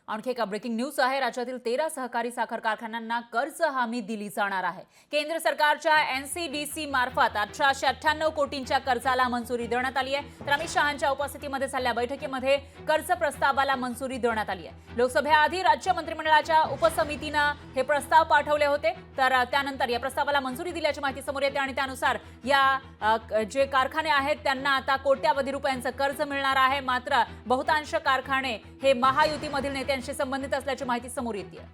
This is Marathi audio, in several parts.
आणखी एका ब्रेकिंग न्यूज आहे। राज्यातील 13 सहकारी साखर कारखान्यांना कर्ज हमी दिली जाणार आहे। केंद्र सरकारच्या एनसीडीसी मार्फत 1898 कोटींच्या कर्जाला मंजुरी देण्यात आली आहे। तर अमित शहांच्या उपस्थितीमध्ये झालेल्या बैठकीमध्ये कर्ज प्रस्तावाला मंजुरी देण्यात आली आहे। लोकसभेआधी राज्य मंत्रिमंडळाच्या उपसमितीने हे प्रस्ताव पाठवले होते, तर त्यानंतर या प्रस्तावाला मंजुरी दिल्याची माहिती समोर येते आणि त्यानुसार या जे कारखाने आहेत त्यांना आता कोट्यावधी रुपयांचं कर्ज मिळणार आहे। मात्र बहुतांश कारखाने हे महायुतीमधील नेत्यांशी संबंधित असल्याची माहिती समोर येते।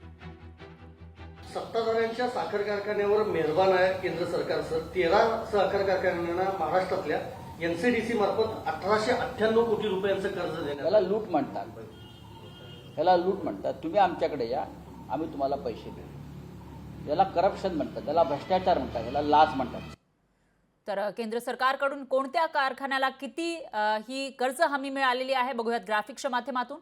सत्ताधाऱ्यांच्या साखर कारखान्यावर मेहरबान आहे केंद्र सरकारचं। 13 साखर कारखान्यांना महाराष्ट्रातल्या एनसीडीसी मार्फत 1898 कोटी रुपयांचं कर्ज देण्यात। याला लूट म्हणतात, याला लूट म्हणतात। तुम्ही आमच्याकडे या, आम्ही तुम्हाला पैसे देऊ। याला करप्शन म्हणतात, याला भ्रष्टाचार म्हणतात, याला लाच म्हणतात। तर केंद्र सरकारकडून कोणत्या कारखान्याला किती ही कर्ज हमी मिळालेली आहे बघूयात ग्राफिक्सच्या माध्यमातून।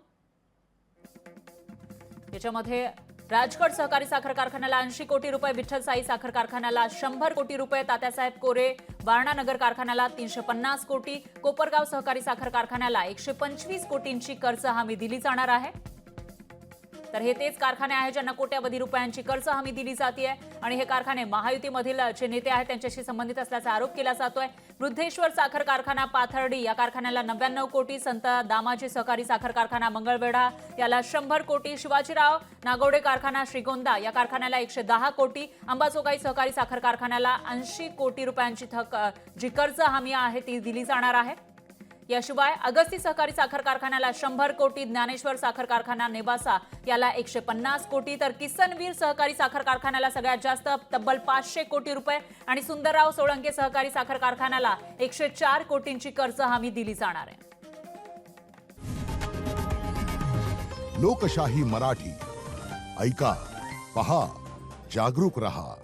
याच्यामध्ये राजगड सहकारी साखर कारखान्याला 80 कोटी रुपये, विठ्ठल साई साखर कारखान्याला 100 कोटी रुपये, तात्यासाहेब कोरे वारणा नगर कारखान्याला 350 कोटी, कोपरगाव सहकारी साखर कारखान्याला 125 कोटींची कर्ज हमी दिली जाणार आहे। तर हे तेच कारखाने आहेत ज्यांना कोट्यावधी रुपयांची कर्ज हमी दिली जाते आणि हे कारखाने महायुतीमधील जे नेते आहेत त्यांच्याशी संबंधित असल्याचा आरोप केला जातोय। वृद्धेश्वर साखर कारखाना पाथर्डी या कारखान्याला 99 कोटी, संत दामाजी सहकारी साखर कारखाना मंगळवेढा याला 100 कोटी, शिवाजीराव नागोडे कारखाना श्रीगोंदा या कारखान्याला 110 कोटी, अंबाजोगाई सहकारी साखर कारखान्याला 80 कोटी रुपयांची जी कर्ज हमी आहे ती दिली जाणार आहे। याशिवाय अगस्ती सहकारी साखर कारखान्याला 100 कोटी, ज्ञानेश्वर साखर कारखाना नेवासा याला 150 कोटी, तर किसनवीर सहकारी साखर कारखान्याला सगळ्यात जास्त तब्बल 500 कोटी रुपये आणि सुंदरराव सोळंके सहकारी साखर कारखान्याला 104 कोटींची कर्ज हमी दिली जाणार आहे। लोकशाही मराठी ऐका, पहा, जागरूक रहा।